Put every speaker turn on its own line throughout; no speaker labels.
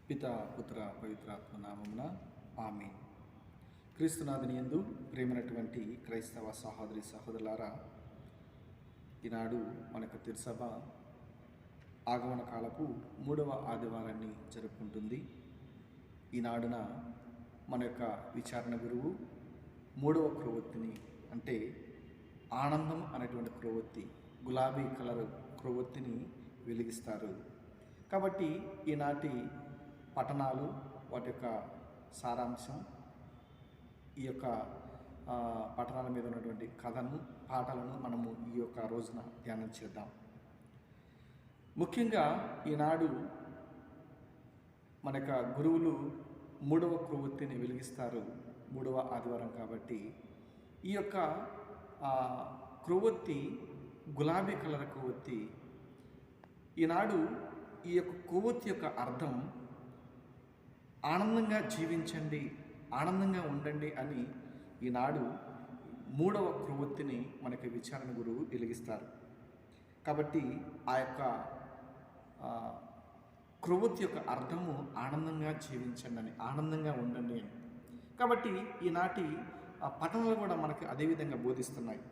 పితా పుత్ర పవిత్రాత్మ నామమున ఆమేన్. క్రీస్తునాథుని యందు ప్రేమైనటువంటి క్రైస్తవ సహోదరి సహోదరులారా, ఈనాడు మన యొక్క తిరుసభ ఆగమన కాలపు 3వ ఆదివారాన్ని జరుపుకుంటుంది. ఈనాడున మన యొక్క విచారణ గురువు 3వ క్రొవ్వొత్తిని, అంటే ఆనందం అనేటువంటి క్రొవ్వొత్తి, గులాబీ కలర్ క్రొవ్వొత్తిని వెలిగిస్తారు. కాబట్టి ఈనాటి పఠనాలు, వాటి యొక్క సారాంశం, ఈ యొక్క పఠనాల మీద ఉన్నటువంటి కథను, పాఠాలను మనము ఈ యొక్క రోజున ధ్యానం చేద్దాం. ముఖ్యంగా ఈనాడు మన యొక్క గురువులు 3వ క్రొవ్వొత్తిని వెలిగిస్తారు, 3వ ఆదివారం కాబట్టి. ఈ యొక్క క్రొవ్వొత్తి గులాబీ కలర్ కొవ్వొత్తి. ఈనాడు ఈ యొక్క కొవ్వొత్తి యొక్క అర్థం ఆనందంగా జీవించండి, ఆనందంగా ఉండండి అని ఈనాడు 3వ క్రొవ్వొత్తిని మనకి విచారణ గురువు వెలిగిస్తారు. కాబట్టి ఆ యొక్క క్రొవ్వొత్తి యొక్క అర్థము ఆనందంగా జీవించండి అని, ఆనందంగా ఉండండి అని. కాబట్టి ఈనాటి పఠనాలు కూడా మనకి అదేవిధంగా బోధిస్తున్నాయి.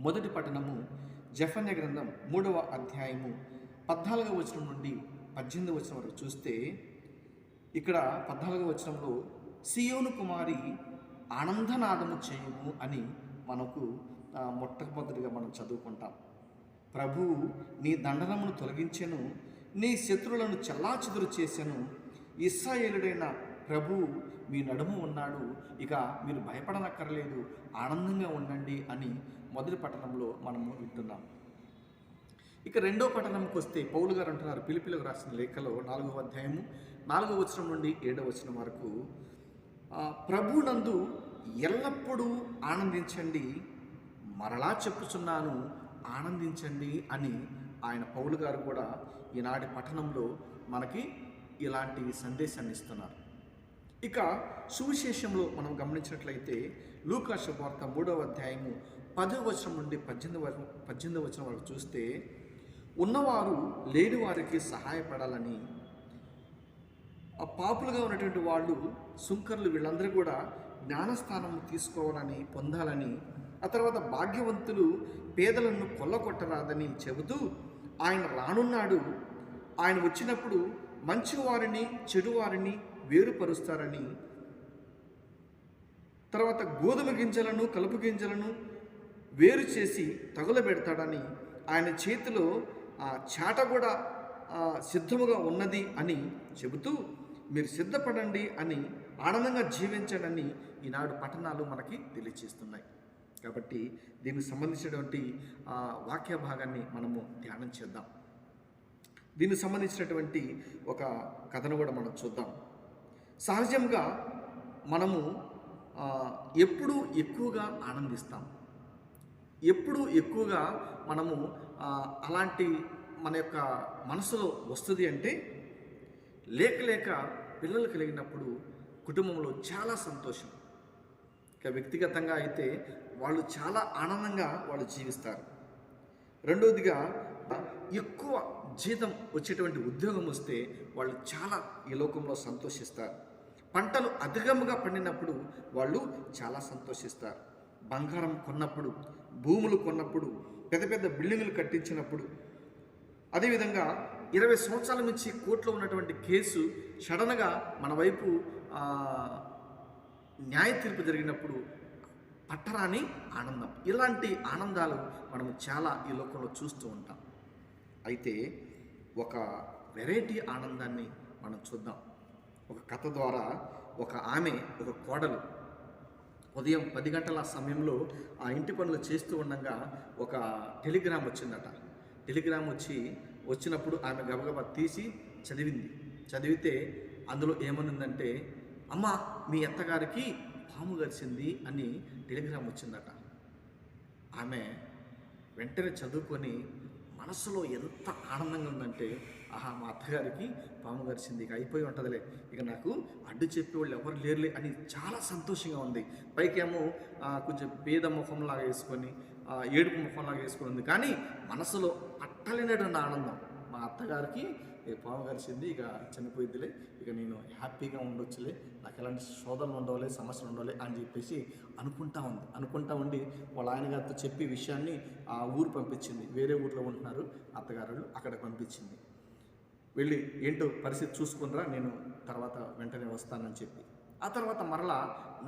మొదటి పఠనము జెఫన్యా గ్రంథం 3వ అధ్యాయము 14వ వచనం నుండి 18వ వచనం వరకు చూస్తే, ఇక్కడ 14వ వచనంలో సియోను కుమారి ఆనందనాదము చేయుము అని మనకు మొట్టమొదటిగా మనం చదువుకుంటాం. ప్రభువు నీ దండనమును తొలగించెను, నీ శత్రువులను చెల్లాచెదురు చేసెను, ఇశ్రాయేలుడైన ప్రభువు మీ నడుము ఉన్నాడు, ఇక మీరు భయపడనక్కర్లేదు, ఆనందంగా ఉండండి అని మొదటి పట్టణంలో మనము వింటున్నాం. ఇక రెండో పట్టణంకి వస్తే పౌలు గారు అంటున్నారు ఫిలిప్పీలకు రాసిన లేఖలో 4వ అధ్యాయము 4వ వచనం నుండి 7వ వచనం వరకు, ప్రభునందు ఎల్లప్పుడూ ఆనందించండి, మరలా చెప్పుచున్నాను ఆనందించండి అని ఆయన పౌలు గారు కూడా ఈనాటి పట్టణంలో మనకి ఇలాంటి సందేశాన్ని ఇస్తున్నారు. ఇక సువిశేషంలో మనం గమనించినట్లయితే లూకా శుభవార్త 3వ అధ్యాయము 10వ వచనం నుండి 18వ వచనం వరకు చూస్తే, ఉన్నవారు లేని వారికి సహాయపడాలని, ఆ పాపులుగా ఉన్నటువంటి వాళ్ళు, సుంకర్లు, వీళ్ళందరూ కూడా జ్ఞానస్థానం తీసుకోవాలని, పొందాలని, ఆ తర్వాత భాగ్యవంతులు పేదలను కొల్లగొట్టరాదని చెబుతూ ఆయన రానున్నాడు, ఆయన వచ్చినప్పుడు మంచివారిని చెడువారిని వేరుపరుస్తారని, తర్వాత గోధుమ గింజలను కలుపు గింజలను వేరు చేసి తగులబెడతాడని, ఆయన చేతిలో చాట కూడా సిద్ధముగా ఉన్నది అని చెబుతూ మీరు సిద్ధపడండి అని, ఆనందంగా జీవించండి ఈనాడు పట్టణాలు మనకి తెలియచేస్తున్నాయి. కాబట్టి దీనికి సంబంధించినటువంటి వాక్య భాగాన్ని మనము ధ్యానం చేద్దాం. దీనికి సంబంధించినటువంటి ఒక కథను కూడా మనం చూద్దాం. సహజంగా మనము ఎప్పుడూ ఎక్కువగా ఆనందిస్తాం, ఎప్పుడు ఎక్కువగా మనము అలాంటి మన యొక్క మనసులో వస్తుంది అంటే, లేక పిల్లలు కలిగినప్పుడు కుటుంబంలో చాలా సంతోషం. ఇక వ్యక్తిగతంగా అయితే వాళ్ళు చాలా ఆనందంగా వాళ్ళు జీవిస్తారు. రెండవదిగా ఎక్కువ జీతం వచ్చేటువంటి ఉద్యోగం వస్తే వాళ్ళు చాలా ఈ లోకంలో సంతోషిస్తారు. పంటలు అధికంగా పండినప్పుడు వాళ్ళు చాలా సంతోషిస్తారు. బంగారం కొన్నప్పుడు, భూములు కొన్నప్పుడు, పెద్ద పెద్ద బిల్డింగులు కట్టించినప్పుడు, అదేవిధంగా 20 సంవత్సరాల నుంచి కోర్టులో ఉన్నటువంటి కేసు సడన్గా మన వైపు న్యాయ తీర్పు జరిగినప్పుడు పట్టరాని ఆనందం. ఇలాంటి ఆనందాలు మనం చాలా ఈ లోకంలో చూస్తూ ఉంటాం. అయితే ఒక వెరైటీ ఆనందాన్ని మనం చూద్దాం. ఒక కథ ద్వారా ఒక ఆమె, ఒక కోడలు ఉదయం 10 గంటల సమయంలో ఆ ఇంటి పనులు చేస్తూ ఉండగా ఒక టెలిగ్రామ్ వచ్చిందట. టెలిగ్రామ్ వచ్చినప్పుడు ఆమె గబగబా తీసి చదివితే అందులో ఏమనుందంటే, అమ్మ మీ అత్తగారికి పాము గరిచింది అని టెలిగ్రామ్ వచ్చిందట. ఆమె వెంటనే చదువుకొని మనసులో ఎంత ఆనందంగా ఉందంటే, ఆహా మా అత్తగారికి పాము గరిచింది, ఇక అయిపోయి ఉంటుందిలే, ఇక నాకు అడ్డు చెప్పేవాళ్ళు ఎవరు లేరులే అని చాలా సంతోషంగా ఉంది. పైకేమో కొంచెం పేద ముఖంలాగా వేసుకొని, ఏడుపు ముఖంలాగా వేసుకొని ఉంది, కానీ మనసులో పట్టలేనటువంటి ఆనందం. మా అత్తగారికి ఇక పాము కలిసింది, ఇక చనిపోయిద్దిలే, ఇక నేను హ్యాపీగా ఉండొచ్చులే, నాకు ఎలాంటి శోధనలు ఉండవాలి, సమస్యలు ఉండాలి అని చెప్పేసి అనుకుంటా ఉండి వాళ్ళ ఆయనగారితో చెప్పి విషయాన్ని ఆ ఊరు పంపించింది. వేరే ఊర్లో ఉంటున్నారు అత్తగారు, అక్కడ పంపించింది. వెళ్ళి ఏంటో పరిస్థితి చూసుకునిరా, నేను తర్వాత వెంటనే వస్తానని చెప్పి. ఆ తర్వాత మరలా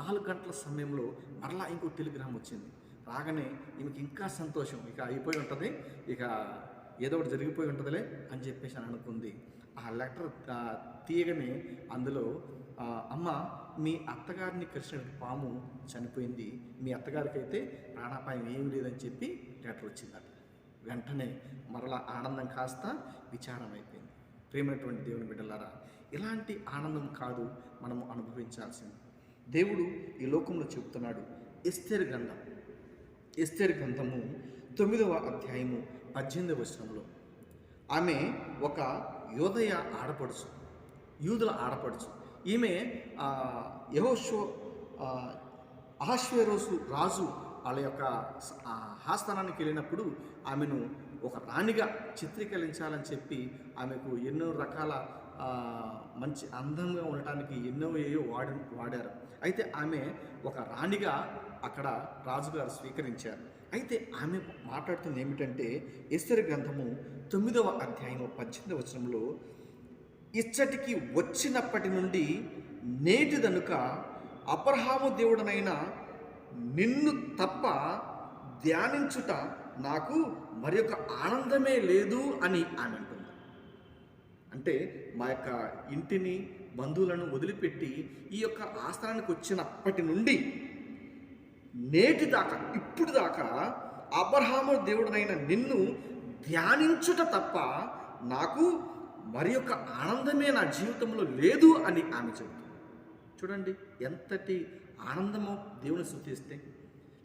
4 గంటల సమయంలో మరలా ఇంకో టెలిగ్రామ్ వచ్చింది. రాగానే ఈమెకి ఇంకా సంతోషం, ఇక అయిపోయి ఉంటుంది, ఇక ఏదో ఒకటి జరిగిపోయి ఉంటుందిలే అని చెప్పేసి అని అనుకుంది. ఆ లెటర్ తీయగానే అందులో అమ్మ, మీ అత్తగారిని కరిచిన పాము చనిపోయింది, మీ అత్తగారికి అయితే ప్రాణాపాయం ఏమీ లేదని చెప్పి లెటర్ వచ్చిందట. వెంటనే మరలా ఆనందం కాస్త విచారం అయిపోయింది. ప్రేమైనటువంటి దేవుని బిడ్డలారా, ఇలాంటి ఆనందం కాదు మనము అనుభవించాల్సింది. దేవుడు ఈ లోకంలో చెబుతున్నాడు. ఎస్తేరు గ్రంథము 9వ అధ్యాయము 18వ వచనంలో ఆమె ఒక యూదుల ఆడపడుచు. ఈమె అహష్వేరోసు రాజు వాళ్ళ యొక్క ఆస్థానానికి వెళ్ళినప్పుడు ఆమెను ఒక రాణిగా చిత్రీకరించాలని చెప్పి ఆమెకు ఎన్నో రకాల మంచి అందంగా ఉండటానికి ఏయో వాడారు. అయితే ఆమె ఒక రాణిగా అక్కడ రాజుగారు స్వీకరించారు. అయితే ఆమె మాట్లాడుతుంది ఏమిటంటే, ఎస్తేరు గ్రంథము 9వ అధ్యాయము 18వ వచనంలో, ఇచ్చటికి వచ్చినప్పటి నుండి నేటిదనుక అబ్రహాము దేవుడనైన నిన్ను తప్ప ధ్యానించుట నాకు మరి యొక్క ఆనందమే లేదు అని ఆమె అంటుంది. అంటే మా యొక్క ఇంటిని, బంధువులను వదిలిపెట్టి ఈ యొక్క ఆస్థానానికి వచ్చినప్పటి నుండి నేటి దాకా, ఇప్పుడు దాకా అబ్రహాము దేవుడనైన నిన్ను ధ్యానించుట తప్ప నాకు మరి యొక్క ఆనందమే నా జీవితంలో లేదు అని ఆమె చెబుతుంది. చూడండి ఎంతటి ఆనందమో దేవుని స్తుతిస్తే,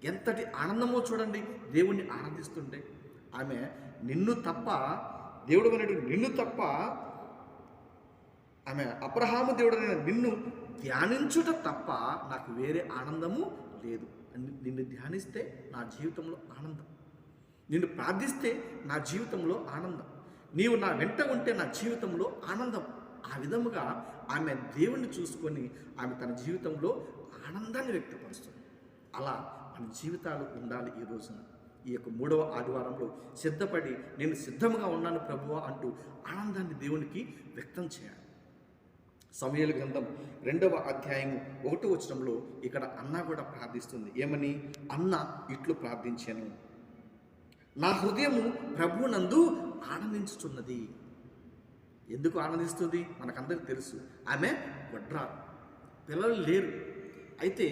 ఎంతటి ఆనందమో చూడండి దేవుణ్ణి ఆనందిస్తుంటే. ఆమె నిన్ను తప్ప, దేవుడు అనేటు నిన్ను తప్ప, ఆమె అబ్రహాము దేవుడైన నిన్ను ధ్యానించుట తప్ప నాకు వేరే ఆనందము లేదు. నిన్ను ధ్యానిస్తే నా జీవితంలో ఆనందం, నిన్ను ప్రార్థిస్తే నా జీవితంలో ఆనందం, నీవు నా వెంట ఉంటే నా జీవితంలో ఆనందం. ఆ విధముగా ఆమె దేవుణ్ణి చూసుకొని ఆమె తన జీవితంలో ఆనందాన్ని వ్యక్తపరుస్తుంది. అలా మన జీవితాలు ఉండాలి. ఈ రోజున ఈ యొక్క 3వ ఆదివారంలో సిద్ధపడి నేను సిద్ధంగా ఉన్నాను ప్రభువా అంటూ ఆనందాన్ని దేవునికి వ్యక్తం చేయాలి. సమూయేలు గ్రంథం 2వ అధ్యాయము 1వ వచనంలో ఇక్కడ అన్న కూడా ప్రార్థిస్తుంది. ఏమని? అన్న ఇట్లు ప్రార్థించాను, నా హృదయము ప్రభువునందు ఆనందించుచున్నది. ఎందుకు ఆనందిస్తుంది? మనకందరికీ తెలుసు. ఆమె వడ్రాలు, పిల్లలు లేరు. అయితే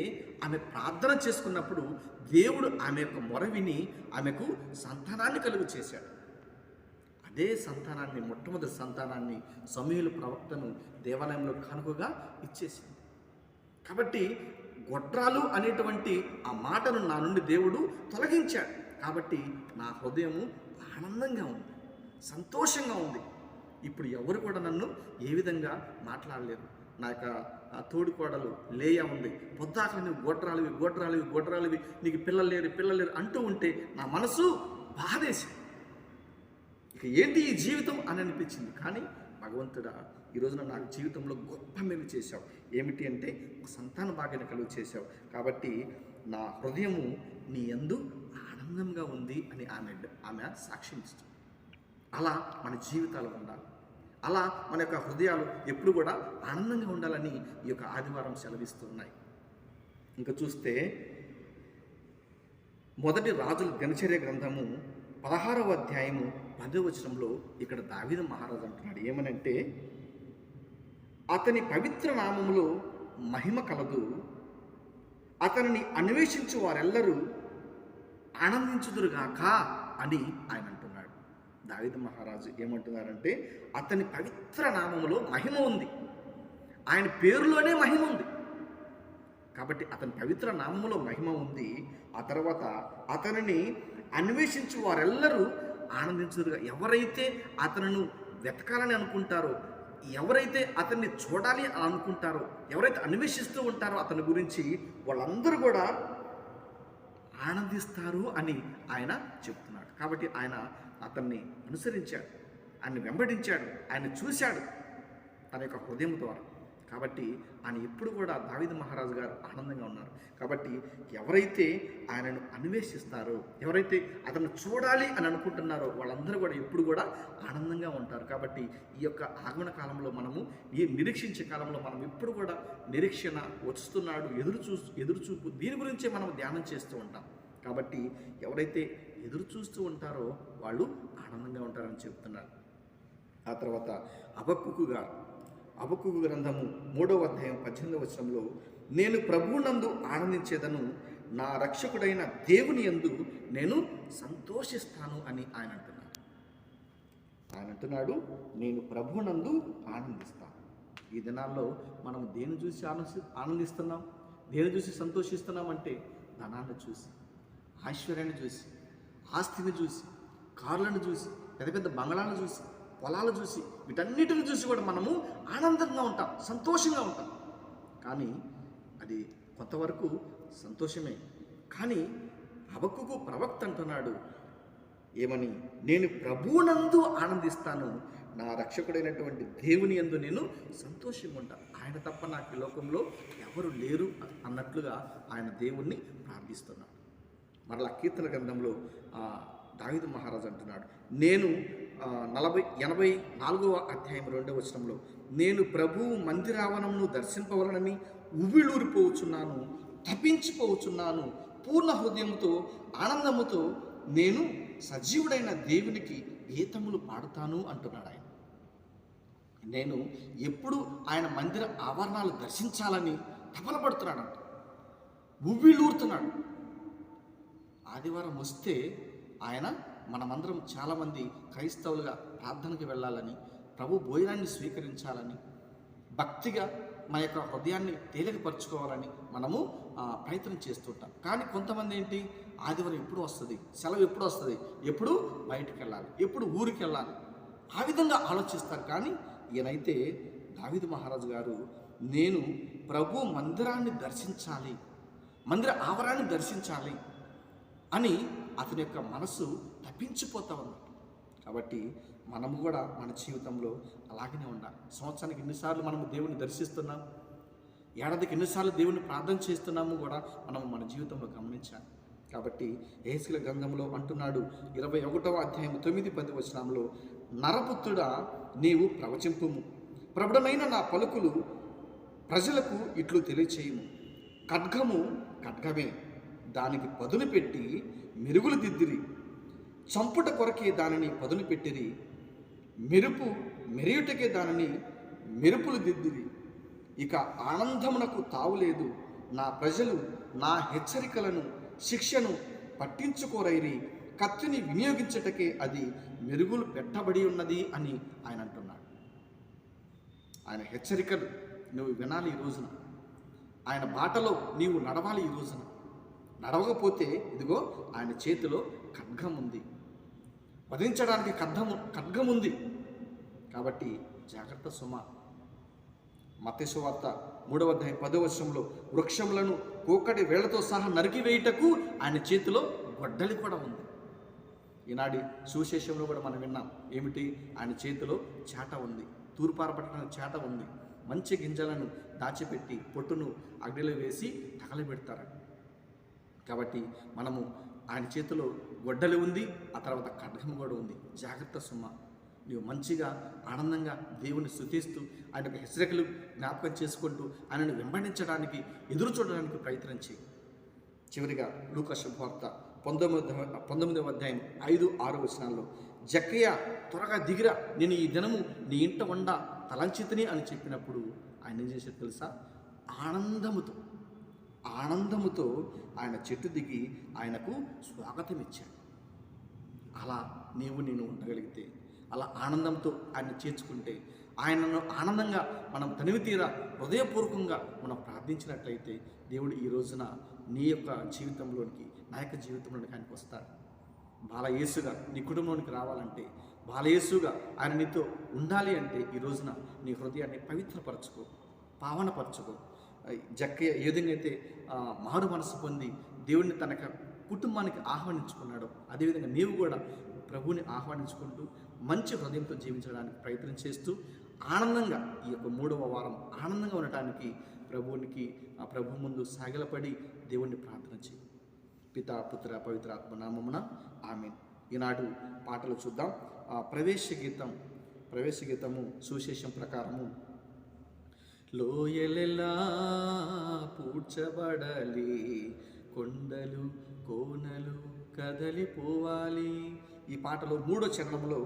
ఆమె ప్రార్థన చేసుకున్నప్పుడు దేవుడు ఆమె యొక్క మొర విని ఆమెకు సంతానాన్ని కలుగు చేశాడు. అదే సంతానాన్ని, మొట్టమొదటి సంతానాన్ని సమూయేలు ప్రవక్తను దేవాలయంలో కానుకగా ఇచ్చేసింది. కాబట్టి గొడ్రాలు అనేటువంటి ఆ మాటను నా నుండి దేవుడు తొలగించాడు. కాబట్టి నా హృదయము ఆనందంగా ఉంది, సంతోషంగా ఉంది. ఇప్పుడు ఎవరు కూడా నన్ను ఏ విధంగా మాట్లాడలేరు. నా యొక్క తోడుకోడలు లేయా ఉంది, పొద్దాకలు నువ్వు గొడ్రాలివి, నీకు పిల్లలు లేరు అంటూ ఉంటే నా మనసు బాధేసి ఇక ఏంటి ఈ జీవితం అని అనిపించింది. కానీ భగవంతుడా, ఈ రోజున నాకు జీవితంలో గొప్ప మేలు చేశావు. ఏమిటి అంటే ఒక సంతాన భాగ్యాన్ని కలుగు చేశావు. కాబట్టి నా హృదయము నీ యందు ఆనందంగా ఉంది అని ఆమె సాక్ష్యం ఇస్తుంది. అలా మన జీవితాలు ఉండాలి. అలా మన యొక్క హృదయాలు ఎప్పుడు కూడా ఆనందంగా ఉండాలని ఈ యొక్క ఆదివారం సెలవిస్తున్నాయి. ఇంకా చూస్తే మొదటి రాజుల దినచర్య గ్రంథము 16వ అధ్యాయము 10వ వచనంలో ఇక్కడ దావీదు మహారాజు అంటున్నాడు. ఏమనంటే, అతని పవిత్ర నామములో మహిమ కలదు, అతనిని అన్వేషించు వారెల్లరూ ఆనందించుదురుగాక అని ఆయన అంటున్నాడు. దావీదు మహారాజు ఏమంటున్నారంటే, అతని పవిత్ర నామములో మహిమ ఉంది, ఆయన పేరులోనే మహిమ ఉంది. కాబట్టి అతని పవిత్ర నామములో మహిమ ఉంది. ఆ తర్వాత అతనిని అన్వేషించు వారెల్లరూ ఆనందించుదురుగా. ఎవరైతే అతను వెతకాలని అనుకుంటారో, ఎవరైతే అతన్ని చూడాలి అని అనుకుంటారో, ఎవరైతే అన్వేషిస్తూ ఉంటారో అతని గురించి, వాళ్ళందరూ కూడా ఆనందిస్తారు అని ఆయన చెప్తున్నాడు. కాబట్టి ఆయన అతన్ని అనుసరించాడు. ఆయన వెంబడించాడు, ఆయన చూశాడు తన యొక్క హృదయం ద్వారా. కాబట్టి ఆయన ఎప్పుడు కూడా దావీదు మహారాజు గారు ఆనందంగా ఉన్నారు. కాబట్టి ఎవరైతే ఆయనను అన్వేషిస్తారో, ఎవరైతే అతను చూడాలి అని అనుకుంటున్నారో వాళ్ళందరూ కూడా ఎప్పుడు కూడా ఆనందంగా ఉంటారు. కాబట్టి ఈ యొక్క ఆగమన కాలంలో మనము, ఈ నిరీక్షించే కాలంలో మనం ఎప్పుడు కూడా నిరీక్షణ వస్తున్నాడు, ఎదురుచూపు దీని గురించే మనం ధ్యానం చేస్తూ ఉంటాం. కాబట్టి ఎవరైతే ఎదురు చూస్తూ ఉంటారో వాళ్ళు ఆనందంగా ఉంటారని చెప్తున్నారు. ఆ తర్వాత హబక్కూకు గ్రంథము 3వ అధ్యాయం 18వ వచనంలో, నేను ప్రభువునందు ఆనందించేదను, నా రక్షకుడైన దేవుని యందు నేను సంతోషిస్తాను అని ఆయన అంటున్నాడు. నేను ప్రభువునందు ఆనందిస్తాను. ఈ దినాల్లో మనం దేని చూసి ఆనందిస్తున్నాం, దేని చూసి సంతోషిస్తున్నాం అంటే ధనాన్ని చూసి, ఐశ్వర్యాన్ని చూసి, ఆస్తిని చూసి, కార్లను చూసి, పెద్ద పెద్ద బంగళాలను చూసి, పొలాలు చూసి, వీటన్నిటిని చూసి కూడా మనము ఆనందంగా ఉంటాం, సంతోషంగా ఉంటాం. కానీ అది కొంతవరకు సంతోషమే. కానీ హబక్కూకు ప్రవక్త అంటున్నాడు ఏమని, నేను ప్రభువునందు ఆనందిస్తాను, నా రక్షకుడైనటువంటి దేవుని యందు నేను సంతోషంగా ఉంటాను. ఆయన తప్ప నాకు ఈ లోకంలో ఎవరు లేరు అన్నట్లుగా ఆయన దేవుణ్ణి ప్రార్థిస్తున్నాడు. మరలా కీర్తన గ్రంథంలో దావీదు మహారాజు అంటున్నాడు, నేను 84వ అధ్యాయం 2వ వచనంలో, నేను ప్రభువు మందిరావనమును దర్శింపవలనని ఉవ్విళూరిపోవచ్చున్నాను, తప్పించిపోవచ్చున్నాను, పూర్ణ హృదయంతో ఆనందముతో నేను సజీవుడైన దేవునికి గీతములు పాడుతాను అంటున్నాడు ఆయన. నేను ఎప్పుడు ఆయన మందిర ఆవరణాలు దర్శించాలని తపనపడుతున్నాడంట, ఉవ్విళూరుతున్నాడు. ఆదివారం వస్తే ఆయన, మనమందరం చాలామంది క్రైస్తవులుగా ప్రార్థనకి వెళ్ళాలని, ప్రభు భోజనాన్ని స్వీకరించాలని, భక్తిగా మన యొక్క హృదయాన్ని తేలికపరచుకోవాలని మనము ప్రయత్నం చేస్తుంటాం. కానీ కొంతమంది ఏంటి, ఆదివారం ఎప్పుడు వస్తుంది, సెలవు ఎప్పుడు వస్తుంది, ఎప్పుడు బయటికి వెళ్ళాలి, ఎప్పుడు ఊరికి వెళ్ళాలి, ఆ విధంగా ఆలోచిస్తారు. కానీ ఈయనైతే దావీదు మహారాజు గారు, నేను ప్రభు మందిరాన్ని దర్శించాలి, మందిర ఆవరణాన్ని దర్శించాలి అని అతని యొక్క మనసు తప్పించిపోతా ఉన్నట్టు. కాబట్టి మనము కూడా మన జీవితంలో అలాగనే ఉండాలి. సంవత్సరానికి ఎన్నిసార్లు మనము దేవుని దర్శిస్తున్నాం, ఏడాదికి ఎన్నిసార్లు దేవుని ప్రార్థన చేస్తున్నాము కూడా మనం మన జీవితంలో గమనించాలి. కాబట్టి యెహెజ్కేలు గ్రంథంలో అంటున్నాడు 21వ అధ్యాయం 9-10 వచనంలో, నరపుత్రుడా నీవు ప్రవచింపుము, ప్రభుడనైన నా పలుకులు ప్రజలకు ఇట్లు తెలియచేయము. ఖడ్గము ఖడ్గమే, దానికి పదును పెట్టి మెరుగులు దిద్దిరి, చంపుట కొరకే దానిని పదును పెట్టిరి, మెరుపు మెరియుటకే దానిని మెరుపులు దిద్దిరి. ఇక ఆనందమునకు తావులేదు, నా ప్రజలు నా హెచ్చరికలను శిక్షను పట్టించుకోరైరి, కత్తిని వినియోగించటకే అది మెరుగులు పెట్టబడి ఉన్నది అని ఆయన అంటున్నాడు. ఆయన హెచ్చరికలు నువ్వు వినాలి ఈ రోజున, ఆయన బాటలో నీవు నడవాలి ఈ రోజున. నడవకపోతే ఇదిగో ఆయన చేతిలో ఖడ్గం ఉంది, వధించడానికి ఖడ్గం ఉంది. కాబట్టి జాగ్రత్త సుమ. మత్తయి సువార్త 3వ అధ్యాయం 10వ వచనంలో, వృక్షములను కోకటి వేళ్లతో సహా నరికివేయుటకు ఆయన చేతిలో గొడ్డలి కూడా ఉంది. ఈనాటి సువిశేషంలో కూడా మనం విన్నాం ఏమిటి, ఆయన చేతిలో చేట ఉంది, తూర్పారపట్టడానికి చేట ఉంది. మంచి గింజలను దాచిపెట్టి పొట్టును అగ్నిలో వేసి తగలబెడతారు. కాబట్టి మనము ఆయన చేతిలో గొడ్డలి ఉంది, ఆ తర్వాత ఖడ్గం కూడా ఉంది. జాగ్రత్త సుమ. నీవు మంచిగా ఆనందంగా దేవుని స్తుతిస్తూ ఆయన యొక్క హెచ్చరికలు జ్ఞాపకం చేసుకుంటూ ఆయనను వెంబడించడానికి ఎదురు చూడడానికి ప్రయత్నం చేయి. చివరిగా లూకా శుభవార్త 19వ అధ్యాయం 5-6 వచనాల్లో, జక్కయ్య త్వరగా దిగిరా, నేను ఈ దినము నీ ఇంట వండ తలంచితిని అని చెప్పినప్పుడు ఆయన ఏం చేసేది తెలుసా, ఆనందముతో ఆయన చెట్టు దిగి ఆయనకు స్వాగతం ఇచ్చాడు. అలా నేను ఉండగలిగితే, అలా ఆనందంతో ఆయన చేర్చుకుంటే, ఆయనను ఆనందంగా మనం తనివి తీరా హృదయపూర్వకంగా మనం ప్రార్థించినట్లయితే దేవుడు ఈ రోజున నీ యొక్క జీవితంలోనికి, నా యొక్క జీవితంలోనికి ఆయనకు వస్తాడు. బాలయేసుగా నీ కుటుంబంలోనికి రావాలంటే, బాలయేసుగా ఆయన నీతో ఉండాలి అంటే ఈ రోజున నీ హృదయాన్ని పవిత్రపరచుకో, పావనపరచుకో. జక్కయ్య ఏ విధంగా అయితే మారు మనసు పొంది దేవుడిని తన కుటుంబానికి ఆహ్వానించుకున్నాడో, అదేవిధంగా నీవు కూడా ప్రభువుని ఆహ్వానించుకుంటూ మంచి హృదయంతో జీవించడానికి ప్రయత్నం చేస్తూ ఆనందంగా ఈ యొక్క 3వ వారం ఆనందంగా ఉండటానికి ఆ ప్రభు ముందు సాగిలపడి దేవుణ్ణి ప్రార్థన చేయి. పితా పుత్ర పవిత్ర ఆత్మ నామమున ఆమేన్. ఈనాడు పాటలు చూద్దాం. ప్రవేశ గీతము సువిశేషం ప్రకారము లోయలెలా పూడ్చబడాలి, కొండలు కోనలు కదలిపోవాలి. ఈ పాటలో 3వ చరణంలో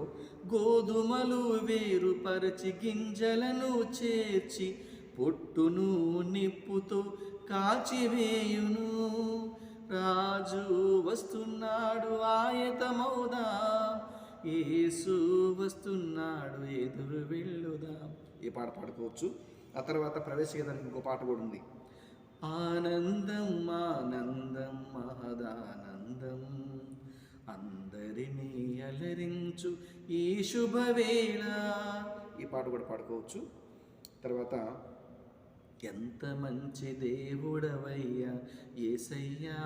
గోధుమలు వేరుపరచి గింజలను చేర్చి పొట్టును నిప్పుతో కాల్చివేయును, రాజు వస్తున్నాడు ఆయతమౌదా, యేసు వస్తున్నాడు ఎదురు వెళ్ళుదాం. ఈ పాట పాడుకోవచ్చు. ఆ తర్వాత ప్రవేశించడానికి ఇంకో పాట కూడా ఉంది. ఆనందం ఆనందం మహదానందం, అందరినీ అలరించు ఈ శుభవేళ. ఈ పాట కూడా పాడుకోవచ్చు. తర్వాత ఎంత మంచి దేవుడవయ్యా యేసయ్యా,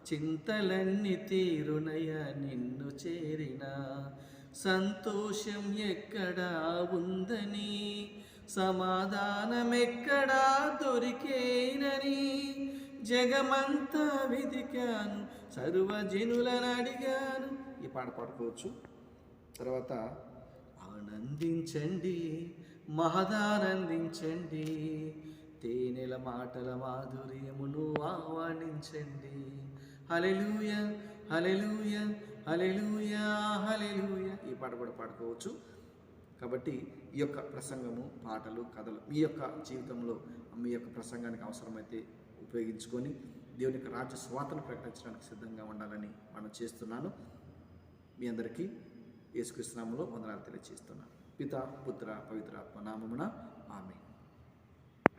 చింతలన్నీ తీరునయ్యా నిన్ను చేరిన, సంతోషం ఎక్కడా ఉందని, సమాధానం ఎక్కడా దొరికేనని, జగమంతా వెదికాను సర్వజనులను అడిగాను. ఈ పాట పాడుకోవచ్చు. తర్వాత ఆనందించండి మహదానందించండి, తేనెల మాటల మాధుర్యమును ఆహ్వానించండి. హల్లెలూయా హల్లెలూయా హల్లెలూయా హల్లెలూయా. ఈ పాట కూడా పాడుకోవచ్చు. కాబట్టి ఈ యొక్క ప్రసంగము, పాటలు, కథలు మీ యొక్క జీవితంలో మీ యొక్క ప్రసంగానికి అవసరమైతే ఉపయోగించుకొని దేవుని యొక్క రాజ్య స్వార్థను ప్రకటించడానికి సిద్ధంగా ఉండాలని మనం చేస్తున్నాను. మీ అందరికీ యేసుక్రీస్తు నామములో వందనాలు తెలియజేస్తున్నాను. పితా పుత్ర పవిత్రాత్మ నామమున